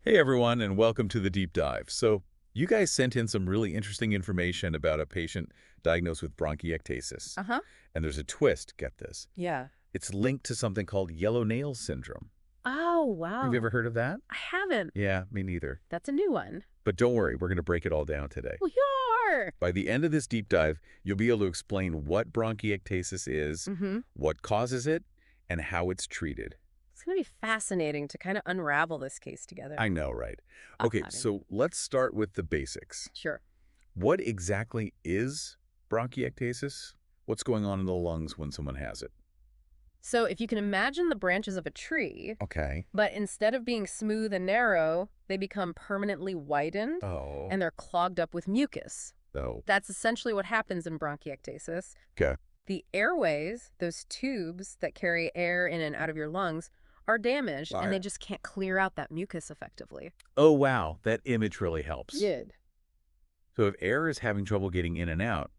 Hey everyone, and welcome to the deep dive. So, you guys sent in some really interesting information about a patient diagnosed with bronchiectasis. Uh-huh. And there's a twist, get this. Yeah. It's linked to something called yellow nail syndrome. Oh, Have you ever wow. heard of that? I haven't. Yeah, me neither. That's a new one. But don't worry, we're going to break it all down today. Well, you are. By the end of this deep dive, you'll be able to explain what bronchiectasis is, Mm-hmm. what causes it, and how it's treated. It's going to be fascinating to kind of unravel this case together. I know, right? I'm Okay, nodding. so let's start with the basics. Sure. What exactly is bronchiectasis? What's going on in the lungs when someone has it? So if you can imagine the branches of a tree, Okay. but instead of being smooth and narrow, they become permanently widened Oh. and they're clogged up with mucus. Oh. That's essentially what happens in bronchiectasis. Okay. The airways, those tubes that carry air in and out of your lungs, are damaged and they Right. just can't clear out that mucus effectively. Oh, wow. That image really helps. Good. So if air is having trouble getting in and out,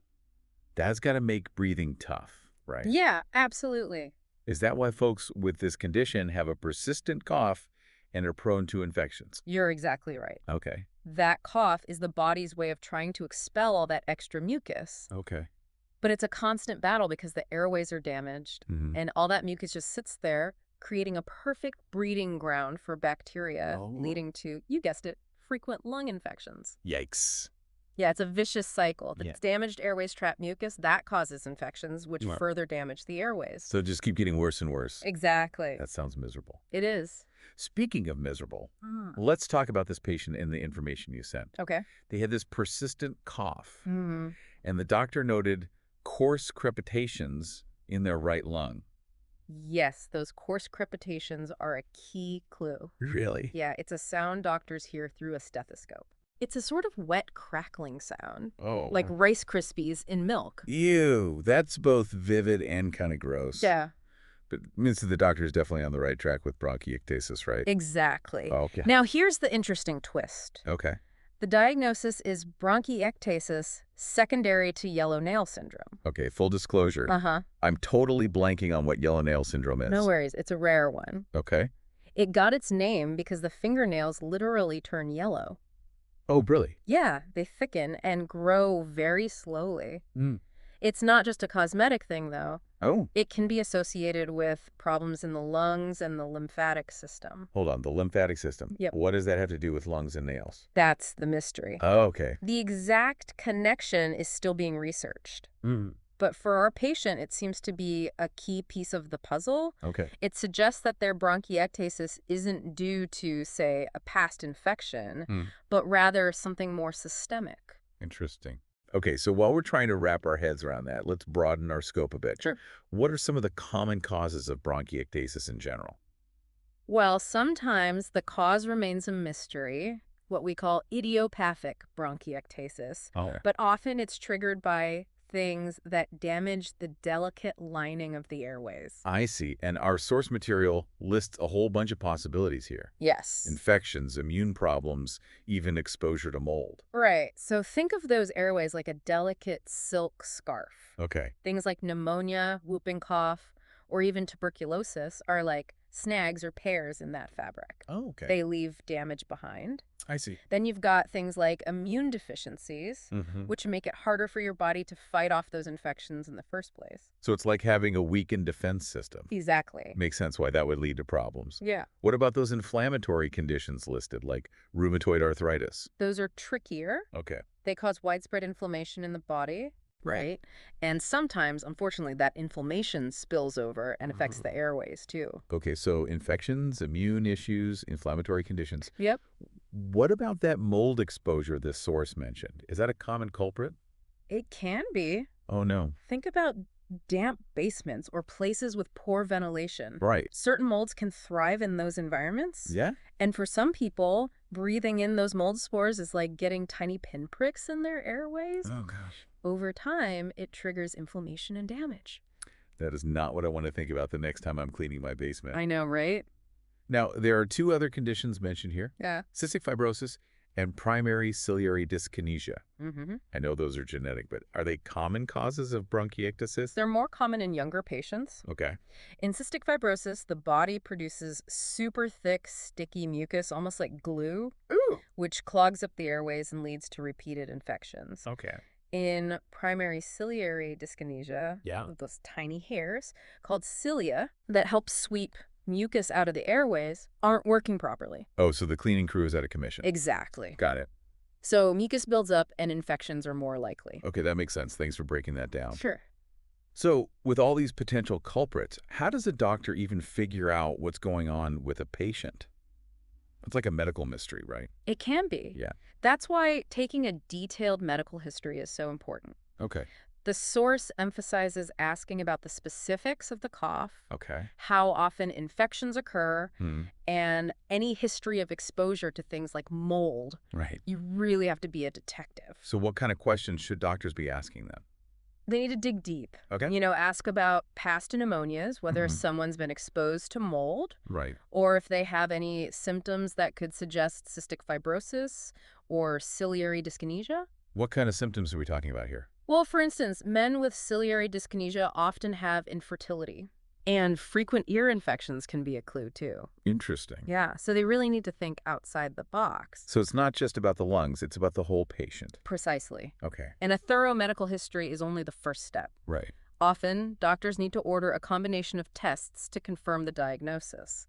that's got to make breathing tough, right? Yeah, absolutely. Is that why folks with this condition have a persistent cough and are prone to infections? You're exactly right. Okay. That cough is the body's way of trying to expel all that extra mucus. Okay. But it's a constant battle because the airways are damaged Mm-hmm. and all that mucus just sits there, creating a perfect breeding ground for bacteria, Oh. leading to, you guessed it, frequent lung infections. Yikes. Yeah, it's a vicious cycle. The Yeah. damaged airways trap mucus, that causes infections, which Right. further damage the airways. So just keep getting worse and worse. Exactly. That sounds miserable. It is. Speaking of miserable, let's talk about this patient and the information you sent. Okay. They had this persistent cough, Mm-hmm. and the doctor noted coarse crepitations in their right lung. Yes, those coarse crepitations are a key clue. Really? Yeah, it's a sound doctors hear through a stethoscope. It's a sort of wet crackling sound, Oh. like Rice Krispies in milk. Ew, that's both vivid and kind of gross. Yeah, But it means that the doctor is definitely on the right track with bronchiectasis, right? exactly. Oh, okay. Now, here's the interesting twist. Okay. The diagnosis is bronchiectasis secondary to yellow nail syndrome. Okay, full disclosure. Uh-huh. I'm totally blanking on what yellow nail syndrome is. No worries. It's a rare one. Okay. It got its name because the fingernails literally turn yellow. Oh, really? Yeah, they thicken and grow very slowly. Mm. It's not just a cosmetic thing, though. Oh. It can be associated with problems in the lungs and the lymphatic system. Hold on, the lymphatic system. Yep. What does that have to do with lungs and nails? That's the mystery. Oh, okay. The exact connection is still being researched. Mm. But for our patient, it seems to be a key piece of the puzzle. Okay. It suggests that their bronchiectasis isn't due to, say, a past infection, Mm. but rather something more systemic. Interesting. Okay, so while we're trying to wrap our heads around that, let's broaden our scope a bit. Sure. What are some of the common causes of bronchiectasis in general? Well, sometimes the cause remains a mystery, what we call idiopathic bronchiectasis, Oh. but often it's triggered by things that damage the delicate lining of the airways. I see. And our source material lists a whole bunch of possibilities here. Yes. Infections, immune problems, even exposure to mold. Right. So think of those airways like a delicate silk scarf. Okay. Things like pneumonia, whooping cough, or even tuberculosis are like snags or tears in that fabric. Oh, okay. They leave damage behind. I see. Then you've got things like immune deficiencies, Mm-hmm. which make it harder for your body to fight off those infections in the first place. So it's like having a weakened defense system. Exactly. Makes sense why that would lead to problems. Yeah. What about those inflammatory conditions listed, like rheumatoid arthritis? Those are trickier. Okay. They cause widespread inflammation in the body, right? And sometimes, unfortunately, that inflammation spills over and affects the airways too. Okay, so infections, immune issues, inflammatory conditions. Yep. What about that mold exposure this source mentioned? Is that a common culprit? It can be. Oh, no. Think about damp basements or places with poor ventilation. Right. Certain molds can thrive in those environments. Yeah? And for some people, breathing in those mold spores is like getting tiny pinpricks in their airways. Oh, gosh. Over time, it triggers inflammation and damage. That is not what I want to think about the next time I'm cleaning my basement. I know, right? Now, there are two other conditions mentioned here, Yeah. cystic fibrosis And primary ciliary dyskinesia. Mm-hmm. I know those are genetic, but are they common causes of bronchiectasis? They're more common in younger patients. Okay. In cystic fibrosis, the body produces super thick, sticky mucus, almost like glue, Ooh. which clogs up the airways and leads to repeated infections. Okay. In primary ciliary dyskinesia, Yeah. those tiny hairs called cilia that help sweep mucus out of the airways aren't working properly. Oh, so the cleaning crew is out of commission. Exactly. Got it. So mucus builds up and infections are more likely. Okay, that makes sense. Thanks for breaking that down. Sure. So, with all these potential culprits, how does a doctor even figure out what's going on with a patient? It's like a medical mystery, right? It can be. Yeah. That's why taking a detailed medical history is so important. Okay. The source emphasizes asking about the specifics of the cough, Okay. how often infections occur, Hmm. and any history of exposure to things like mold. Right. You really have to be a detective. So what kind of questions should doctors be asking them? They need to dig deep. Okay. Ask about past pneumonias, whether Mhm. someone's been exposed to mold, Right. or if they have any symptoms that could suggest cystic fibrosis or ciliary dyskinesia. What kind of symptoms are we talking about here? Well, for instance, men with ciliary dyskinesia often have infertility, and frequent ear infections can be a clue, too. Interesting. Yeah, so they really need to think outside the box. So it's not just about the lungs, it's about the whole patient. Precisely. Okay. And a thorough medical history is only the first step. Right. Often, doctors need to order a combination of tests to confirm the diagnosis.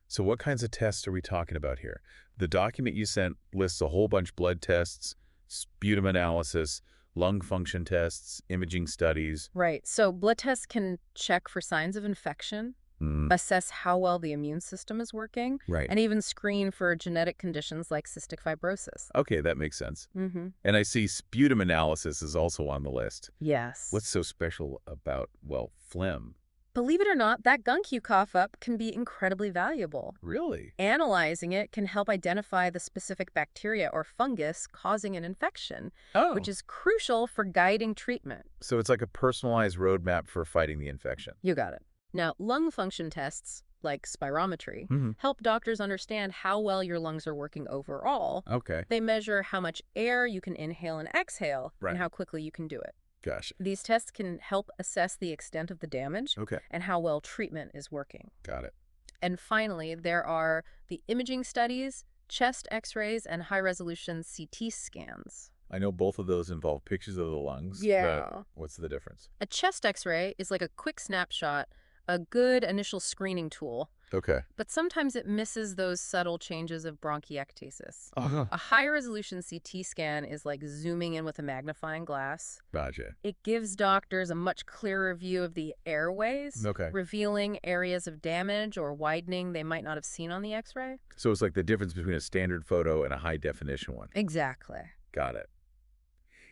So what kinds of tests are we talking about here? The document you sent lists a whole bunch: blood tests, sputum analysis, lung function tests, imaging studies. Right, so blood tests can check for signs of infection, Mm, assess how well the immune system is working, right. and even screen for genetic conditions like cystic fibrosis. Okay, that makes sense. Mm-hmm. And I see sputum analysis is also on the list. Yes. What's so special about, well, phlegm? Believe it or not, that gunk you cough up can be incredibly valuable. Really? Analyzing it can help identify the specific bacteria or fungus causing an infection, Oh. which is crucial for guiding treatment. So it's like a personalized roadmap for fighting the infection. You got it. Now, lung function tests, like spirometry, Mm-hmm. help doctors understand how well your lungs are working overall. Okay. They measure how much air you can inhale and exhale Right. and how quickly you can do it. Gosh. These tests can help assess the extent of the damage Okay. and how well treatment is working. Got it. And finally, there are the imaging studies, chest x-rays, and high-resolution CT scans. I know both of those involve pictures of the lungs. Yeah. But what's the difference? A chest x-ray is like a quick snapshot, a good initial screening tool, Okay. but sometimes it misses those subtle changes of bronchiectasis. Uh-huh. A high-resolution CT scan is like zooming in with a magnifying glass. Gotcha. It gives doctors a much clearer view of the airways, Okay. revealing areas of damage or widening they might not have seen on the x-ray. So it's like the difference between a standard photo and a high-definition one. Exactly. Got it.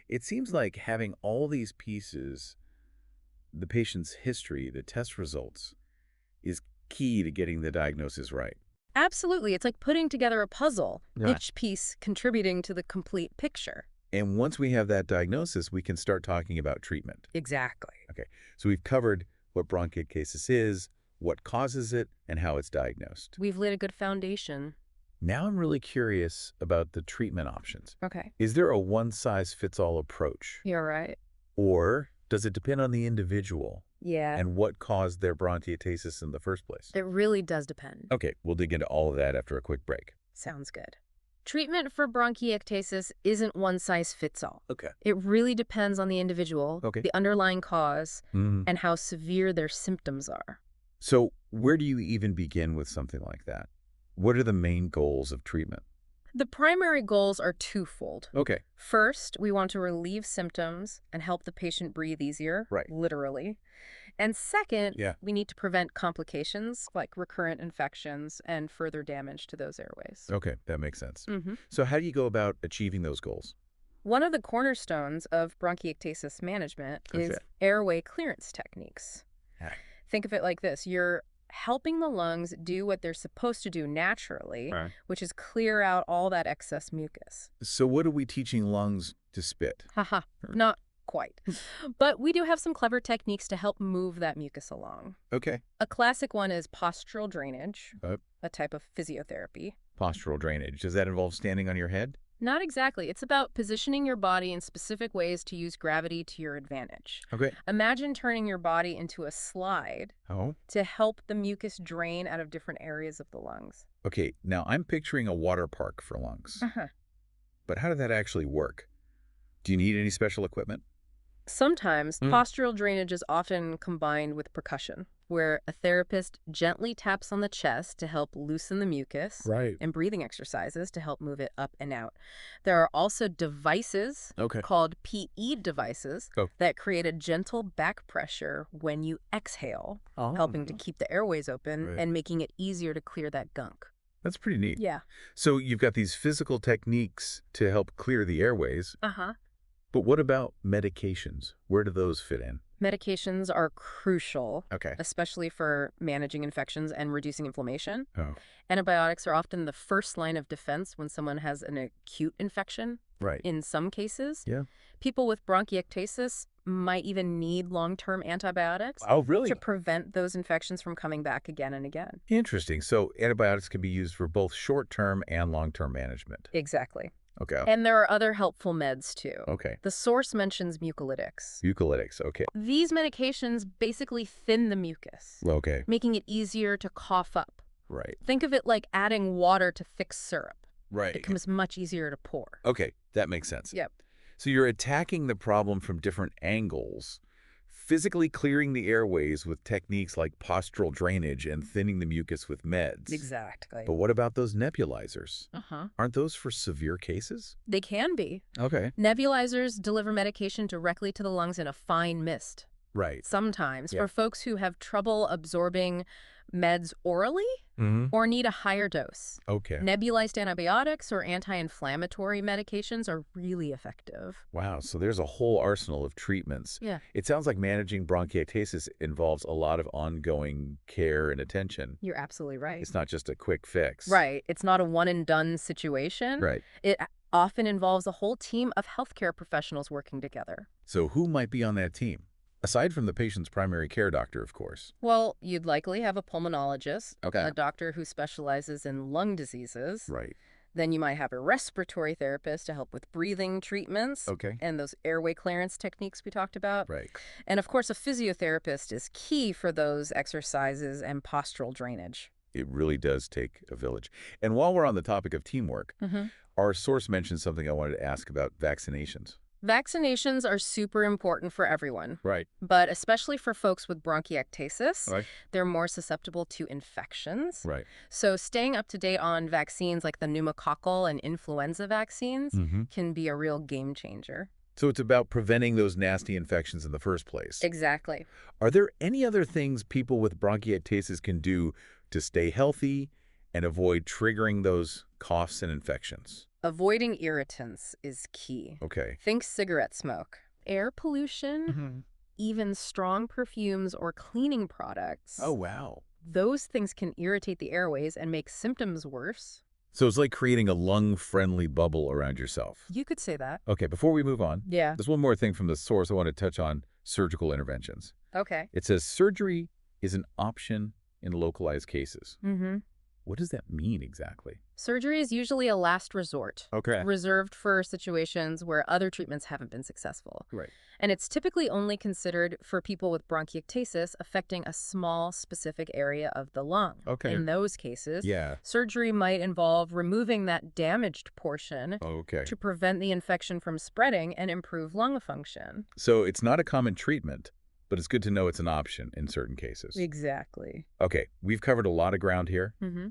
It seems like having all these pieces, the patient's history, the test results, is key to getting the diagnosis right. Absolutely. It's like putting together a puzzle, Right. each piece contributing to the complete picture. And once we have that diagnosis, we can start talking about treatment. Exactly. So we've covered what bronchiectasis is, what causes it, and how it's diagnosed. We've laid a good foundation. Now I'm really curious about the treatment options. Okay. Is there a one-size-fits-all approach? You're right. Or does it depend on the individual Yeah. and what caused their bronchiectasis in the first place? It really does depend. Okay, we'll dig into all of that after a quick break. Sounds good. Treatment for bronchiectasis isn't one size fits all. Okay. It really depends on the individual, Okay. the underlying cause, Mm-hmm. and how severe their symptoms are. So where do you even begin with something like that? What are the main goals of treatment? The primary goals are twofold. Okay. First, we want to relieve symptoms and help the patient breathe easier, Right. literally. And second, Yeah. we need to prevent complications like recurrent infections and further damage to those airways. Okay, that makes sense. Mm-hmm. So how do you go about achieving those goals? One of the cornerstones of bronchiectasis management is Okay. airway clearance techniques. Ah. Think of it like this. You're helping the lungs do what they're supposed to do naturally, All right. which is clear out all that excess mucus. So what are we teaching lungs to spit? Haha, not quite. But we do have some clever techniques to help move that mucus along. Okay. A classic one is postural drainage, Uh. a type of physiotherapy. Postural drainage. Does that involve standing on your head? Not exactly. It's about positioning your body in specific ways to use gravity to your advantage. Okay. Imagine turning your body into a slide Oh. to help the mucus drain out of different areas of the lungs. Okay, now I'm picturing a water park for lungs. Uh-huh. But how did that actually work? Do you need any special equipment? Sometimes postural drainage is often combined with percussion, where a therapist gently taps on the chest to help loosen the mucus Right. and breathing exercises to help move it up and out. There are also devices Okay. called PE devices Oh. that create a gentle back pressure when you exhale, Oh. helping to keep the airways open Right. and making it easier to clear that gunk. That's pretty neat. Yeah. So you've got these physical techniques to help clear the airways, Uh-huh. but what about medications? Where do those fit in? Medications are crucial, Okay. especially for managing infections and reducing inflammation. Oh. Antibiotics are often the first line of defense when someone has an acute infection. Right. In some cases, Yeah. people with bronchiectasis might even need long-term antibiotics Oh, really? to prevent those infections from coming back again and again. Interesting. So antibiotics can be used for both short-term and long-term management. Exactly. Okay. And there are other helpful meds, too. Okay. The source mentions mucolytics. Eucalyptics. Okay. These medications basically thin the mucus, Okay. making it easier to cough up. Right. Think of it like adding water to thick syrup. Right. It becomes much easier to pour. Okay. That makes sense. Yep. So you're attacking the problem from different angles, physically clearing the airways with techniques like postural drainage and thinning the mucus with meds. Exactly. But what about those nebulizers? Uh-huh. Aren't those for severe cases? They can be. Okay. Nebulizers deliver medication directly to the lungs in a fine mist. Right. Sometimes, Yeah. for folks who have trouble absorbing meds orally Mm-hmm. or need a higher dose, Okay. nebulized antibiotics or anti-inflammatory medications are really effective. Wow. So there's a whole arsenal of treatments. Yeah. It sounds like managing bronchiectasis involves a lot of ongoing care and attention. You're absolutely right. It's not just a quick fix. Right. It's not a one-and-done situation. Right. It often involves a whole team of healthcare professionals working together. So who might be on that team? Aside from the patient's primary care doctor, of course. Well, you'd likely have a pulmonologist, Okay. a doctor who specializes in lung diseases. Right. Then you might have a respiratory therapist to help with breathing treatments Okay. and those airway clearance techniques we talked about. Right. And of course, a physiotherapist is key for those exercises and postural drainage. It really does take a village. And while we're on the topic of teamwork, Mm-hmm. our source mentioned something I wanted to ask about vaccinations. Vaccinations are super important for everyone, Right. but especially for folks with bronchiectasis. Right. They're more susceptible to infections. Right. So staying up to date on vaccines like the pneumococcal and influenza vaccines Mm-hmm. can be a real game changer. So it's about preventing those nasty infections in the first place. Exactly. Are there any other things people with bronchiectasis can do to stay healthy and avoid triggering those coughs and infections? Avoiding irritants is key. Okay. Think cigarette smoke, air pollution, even strong perfumes or cleaning products. Oh, wow. Those things can irritate the airways and make symptoms worse. So it's like creating a lung-friendly bubble around yourself. You could say that. Okay, before we move on, Yeah. there's one more thing from the source I want to touch on: surgical interventions. Okay. It says surgery is an option in localized cases. Mm-hmm. What does that mean exactly? Surgery is usually a last resort, Okay. reserved for situations where other treatments haven't been successful. Right. And it's typically only considered for people with bronchiectasis affecting a small, specific area of the lung. Okay. In those cases, Yeah. surgery might involve removing that damaged portion Okay. to prevent the infection from spreading and improve lung function. So it's not a common treatment, but it's good to know it's an option in certain cases. Exactly. Okay, we've covered a lot of ground here. Mm-hmm.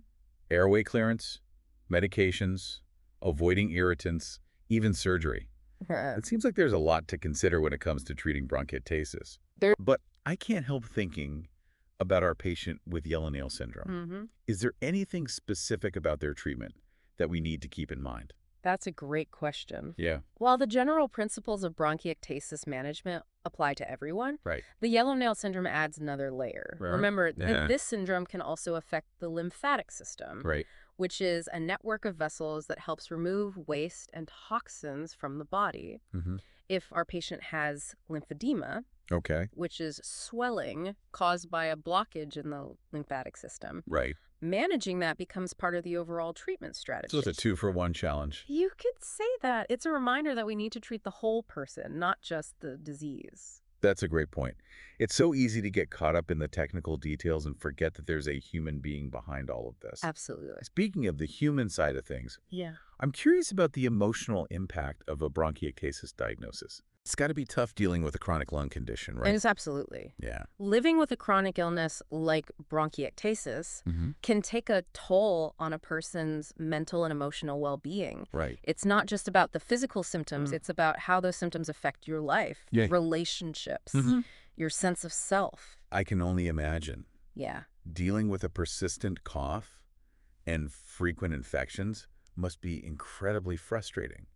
Airway clearance, medications, avoiding irritants, even surgery. It seems like there's a lot to consider when it comes to treating bronchiectasis. But I can't help thinking about our patient with yellow nail syndrome. Mm-hmm. Is there anything specific about their treatment that we need to keep in mind? That's a great question. Yeah. While the general principles of bronchiectasis management apply to everyone, Right. the yellow nail syndrome adds another layer. Right. Remember, Yeah. this syndrome can also affect the lymphatic system, Right. which is a network of vessels that helps remove waste and toxins from the body. Mm-hmm. If our patient has lymphedema, Okay. which is swelling caused by a blockage in the lymphatic system, Right. managing that becomes part of the overall treatment strategy. So it's a 2-for-1 challenge. You could say that. It's a reminder that we need to treat the whole person, not just the disease. That's a great point. It's so easy to get caught up in the technical details and forget that there's a human being behind all of this. Absolutely. Speaking of the human side of things, Yeah. I'm curious about the emotional impact of a bronchiectasis diagnosis. It's got to be tough dealing with a chronic lung condition, right? It's absolutely. Yeah. Living with a chronic illness like bronchiectasis can take a toll on a person's mental and emotional well-being. Right. It's not just about the physical symptoms, it's about how those symptoms affect your life, relationships, your sense of self. I can only imagine. Yeah. Dealing with a persistent cough and frequent infections must be incredibly frustrating.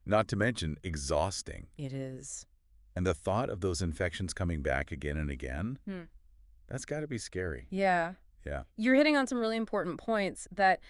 Not to mention exhausting. It is. And the thought of those infections coming back again and again, that's got to be scary. Yeah. Yeah. You're hitting on some really important points that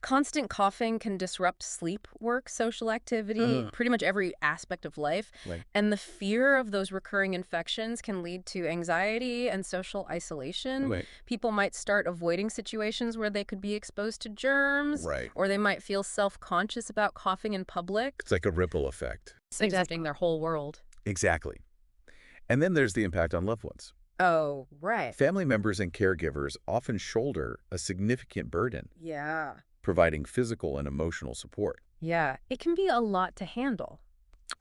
constant coughing can disrupt sleep, work, social activity, pretty much every aspect of life. Right. And the fear of those recurring infections can lead to anxiety and social isolation. Right. People might start avoiding situations where they could be exposed to germs. Right. Or they might feel self-conscious about coughing in public. It's like a ripple effect. It's affecting their whole world. Exactly. And then there's the impact on loved ones. Oh, right. Family members and caregivers often shoulder a significant burden, Yeah. providing physical and emotional support. Yeah. It can be a lot to handle.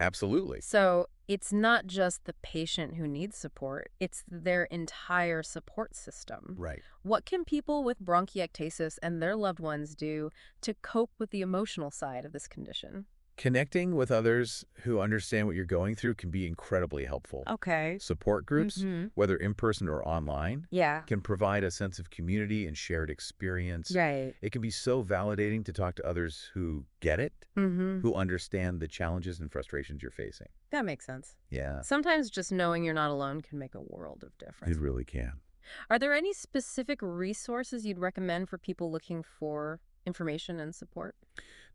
Absolutely. So it's not just the patient who needs support, it's their entire support system. Right. What can people with bronchiectasis and their loved ones do to cope with the emotional side of this condition? Connecting with others who understand what you're going through can be incredibly helpful. Okay. Support groups, whether in person or online, Yeah. can provide a sense of community and shared experience. Right. It can be so validating to talk to others who get it, who understand the challenges and frustrations you're facing. That makes sense. Yeah, Sometimes just knowing you're not alone can make a world of difference. it really can. Are there any specific resources you'd recommend for people looking for information and support?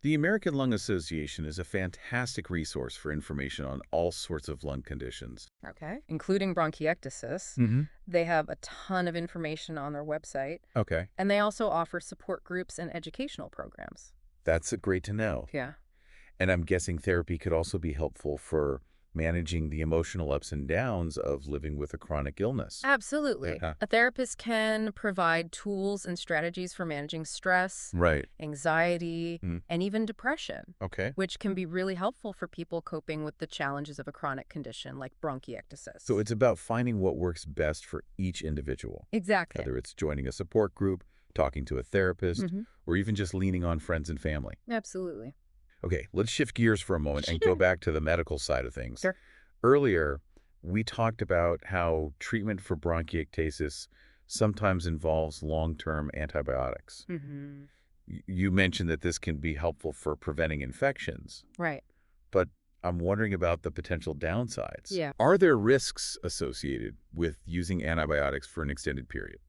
The American Lung Association is a fantastic resource for information on all sorts of lung conditions. Okay. Including bronchiectasis. They have a ton of information on their website. Okay. And they also offer support groups and educational programs. That's great to know. Yeah. And I'm guessing therapy could also be helpful for managing the emotional ups and downs of living with a chronic illness. Absolutely. Yeah. A therapist can provide tools and strategies for managing stress, Right. anxiety, and even depression, Okay. which can be really helpful for people coping with the challenges of a chronic condition like bronchiectasis. So it's about finding what works best for each individual. Exactly. Whether it's joining a support group, talking to a therapist, or even just leaning on friends and family. Absolutely. Okay, let's shift gears for a moment and go back to the medical side of things. Sure. Earlier, we talked about how treatment for bronchiectasis sometimes involves long-term antibiotics. You mentioned that this can be helpful for preventing infections, Right. but I'm wondering about the potential downsides. Yeah. Are there risks associated with using antibiotics for an extended period?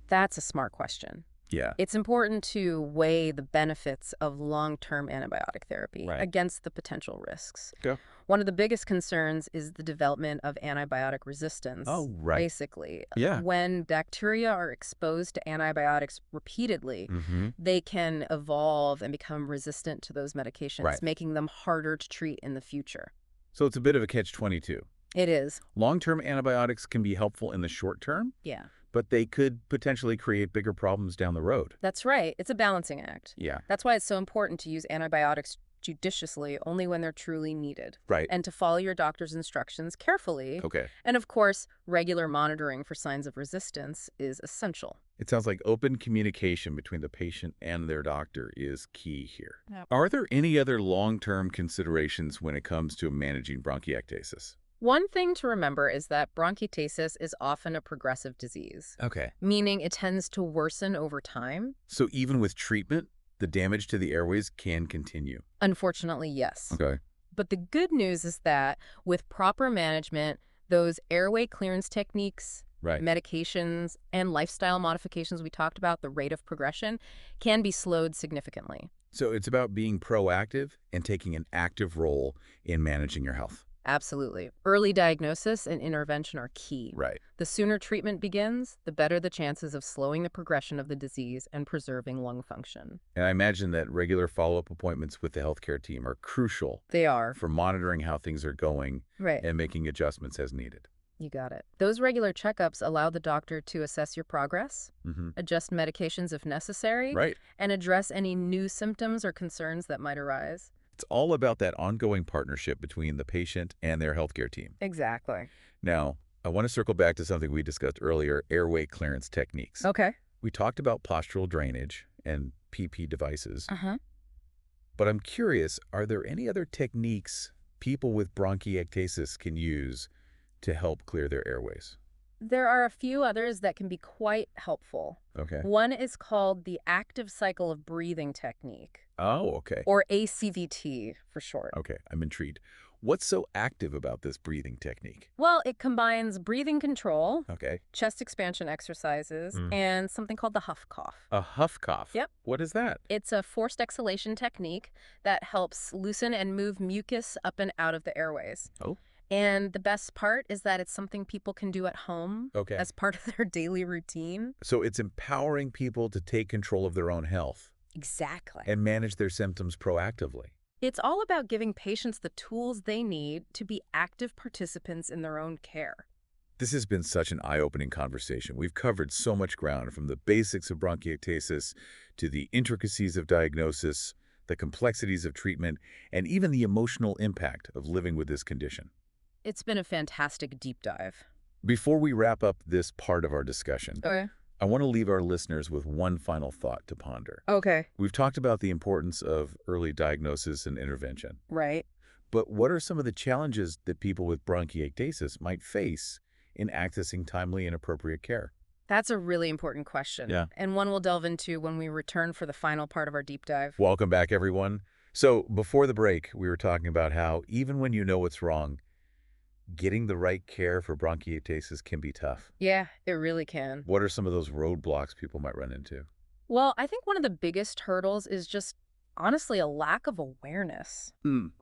That's a smart question. Yeah. It's important to weigh the benefits of long-term antibiotic therapy Right. against the potential risks. Okay. One of the biggest concerns is the development of antibiotic resistance. Oh, right. Basically, Yeah. when bacteria are exposed to antibiotics repeatedly, they can evolve and become resistant to those medications, Right. making them harder to treat in the future. So it's a bit of a catch-22. It is. Long-term antibiotics can be helpful in the short term, Yeah. but they could potentially create bigger problems down the road. That's right. It's a balancing act. Yeah. That's why it's so important to use antibiotics judiciously only when they're truly needed. Right. And to follow your doctor's instructions carefully. Okay. And of course, regular monitoring for signs of resistance is essential. It sounds like open communication between the patient and their doctor is key here. Yep. Are there any other long-term considerations when it comes to managing bronchiectasis? One thing to remember is that bronchiectasis is often a progressive disease, Okay. meaning it tends to worsen over time. So even with treatment, the damage to the airways can continue. Unfortunately, yes. Okay. But the good news is that with proper management, those airway clearance techniques, Right. medications, and lifestyle modifications we talked about, the rate of progression, can be slowed significantly. So it's about being proactive and taking an active role in managing your health. Absolutely. Early diagnosis and intervention are key. Right. The sooner treatment begins, the better the chances of slowing the progression of the disease and preserving lung function. And I imagine that regular follow-up appointments with the healthcare team are crucial They are. for monitoring how things are going Right. and making adjustments as needed. You got it. Those regular checkups allow the doctor to assess your progress, Mm-hmm. adjust medications if necessary, Right. and address any new symptoms or concerns that might arise. It's all about that ongoing partnership between the patient and their healthcare team. Exactly. Now, I want to circle back to something we discussed earlier, airway clearance techniques. Okay. We talked about postural drainage and PP devices, Uh-huh. but I'm curious, are there any other techniques people with bronchiectasis can use to help clear their airways? There are a few others that can be quite helpful. Okay. One is called the active cycle of breathing technique, Oh, okay. or ACVT for short. Okay, I'm intrigued. What's so active about this breathing technique? Well, it combines breathing control, Okay. chest expansion exercises, Mm. and something called the huff cough. A huff cough? Yep. What is that? It's a forced exhalation technique that helps loosen and move mucus up and out of the airways. Oh. And the best part is that it's something people can do at home Okay. as part of their daily routine. So it's empowering people to take control of their own health Exactly. and manage their symptoms proactively. It's all about giving patients the tools they need to be active participants in their own care. This has been such an eye-opening conversation. We've covered so much ground, from the basics of bronchiectasis to the intricacies of diagnosis, the complexities of treatment, and even the emotional impact of living with this condition. It's been a fantastic deep dive. Before we wrap up this part of our discussion, Okay. I want to leave our listeners with one final thought to ponder. Okay. We've talked about the importance of early diagnosis and intervention, Right. but what are some of the challenges that people with bronchiectasis might face in accessing timely and appropriate care? That's a really important question. Yeah. And one we'll delve into when we return for the final part of our deep dive. Welcome back, everyone. So before the break, we were talking about how even when you know what's wrong, getting the right care for bronchiectasis can be tough. Yeah, it really can. What are some of those roadblocks people might run into? Well, I think one of the biggest hurdles is just honestly a lack of awareness.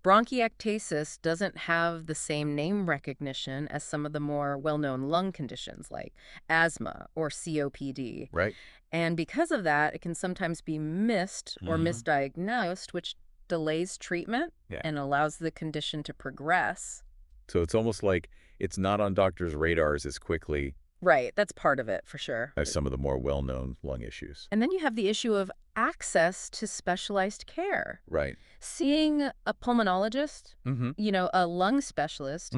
Bronchiectasis doesn't have the same name recognition as some of the more well-known lung conditions like asthma or COPD. Right? And because of that, it can sometimes be missed or Mhm. misdiagnosed, which delays treatment Yeah. and allows the condition to progress. So it's almost like it's not on doctors' radars as quickly Right, that's part of it for sure. as some of the more well-known lung issues. And then you have the issue of access to specialized care. Right. Seeing a pulmonologist, Mm-hmm. a lung specialist,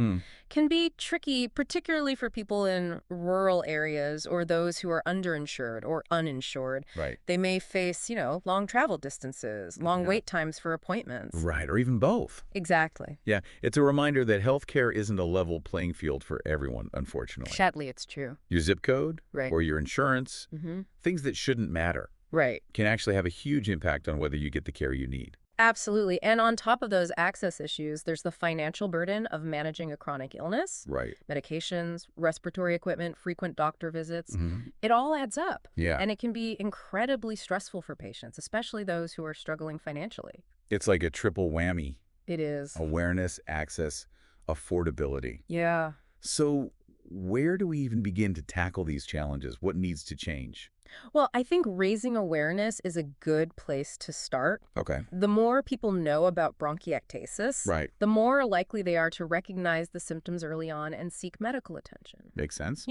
can be tricky, particularly for people in rural areas or those who are underinsured or uninsured. Right. They may face, long travel distances, long Yeah. wait times for appointments. Right, or even both. Exactly. Yeah, it's a reminder that healthcare isn't a level playing field for everyone, unfortunately. Sadly, it's true. Your zip code Right. or your insurance, Mm-hmm. things that shouldn't matter, Right. can actually have a huge impact on whether you get the care you need. Absolutely. And on top of those access issues, there's the financial burden of managing a chronic illness, Right. medications, respiratory equipment, frequent doctor visits. Mm-hmm. It all adds up. Yeah. And it can be incredibly stressful for patients, especially those who are struggling financially. It's like a triple whammy: It is. awareness, access, affordability. Yeah. So where do we even begin to tackle these challenges? What needs to change? Well, I think raising awareness is a good place to start. Okay. The more people know about bronchiectasis, Right. the more likely they are to recognize the symptoms early on and seek medical attention. Makes sense?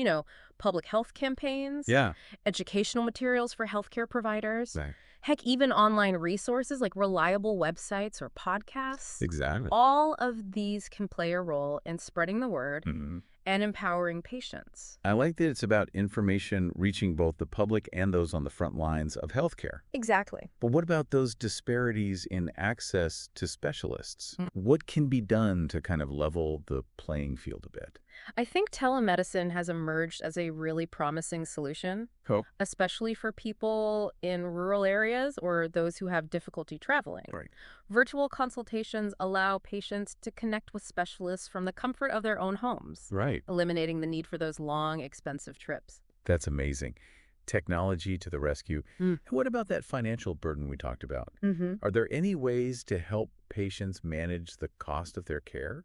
Public health campaigns, Yeah. educational materials for healthcare providers, Right. heck, even online resources like reliable websites or podcasts. Exactly. All of these can play a role in spreading the word Mhm. and empowering patients. I like that it's about information reaching both the public and those on the front lines of healthcare. Exactly. But what about those disparities in access to specialists? Mm. What can be done to kind of level the playing field a bit? I think telemedicine has emerged as a really promising solution, Oh. especially for people in rural areas or those who have difficulty traveling. Right. Virtual consultations allow patients to connect with specialists from the comfort of their own homes, Right. eliminating the need for those long, expensive trips. That's amazing. Technology to the rescue. Mm. And what about that financial burden we talked about? Mm-hmm. Are there any ways to help patients manage the cost of their care?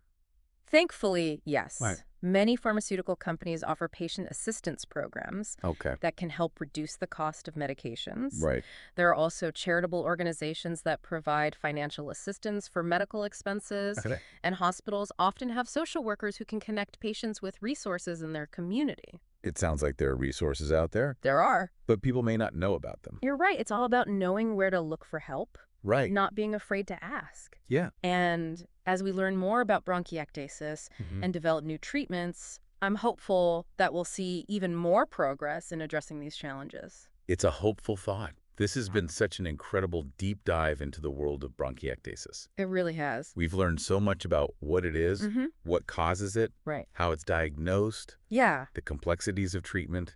Thankfully, Right. yes. Many pharmaceutical companies offer patient assistance programs Okay. that can help reduce the cost of medications. Right. There are also charitable organizations that provide financial assistance for medical expenses, Okay. and hospitals often have social workers who can connect patients with resources in their community. It sounds like there are resources out there, There are. but people may not know about them. You're right. It's all about knowing where to look for help, Right. not being afraid to ask. Yeah. And as we learn more about bronchiectasis and develop new treatments, I'm hopeful that we'll see even more progress in addressing these challenges. It's a hopeful thought. This has been such an incredible deep dive into the world of bronchiectasis. It really has. We've learned so much about what it is, what causes it, Right. how it's diagnosed, Yeah. the complexities of treatment,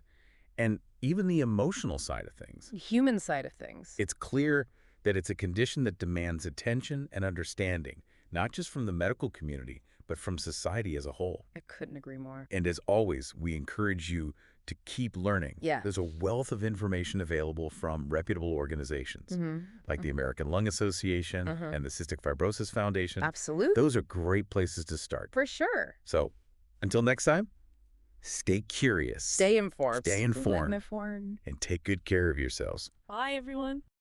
and even the emotional side of things. Human side of things. It's clear that it's a condition that demands attention and understanding, not just from the medical community, but from society as a whole. I couldn't agree more. And as always, we encourage you to keep learning. Yeah. There's a wealth of information available from reputable organizations like the American Lung Association and the Cystic Fibrosis Foundation. Absolutely. Those are great places to start. For sure. So until next time, stay curious. Stay informed. Stay informed. Informed. And take good care of yourselves. Bye, everyone.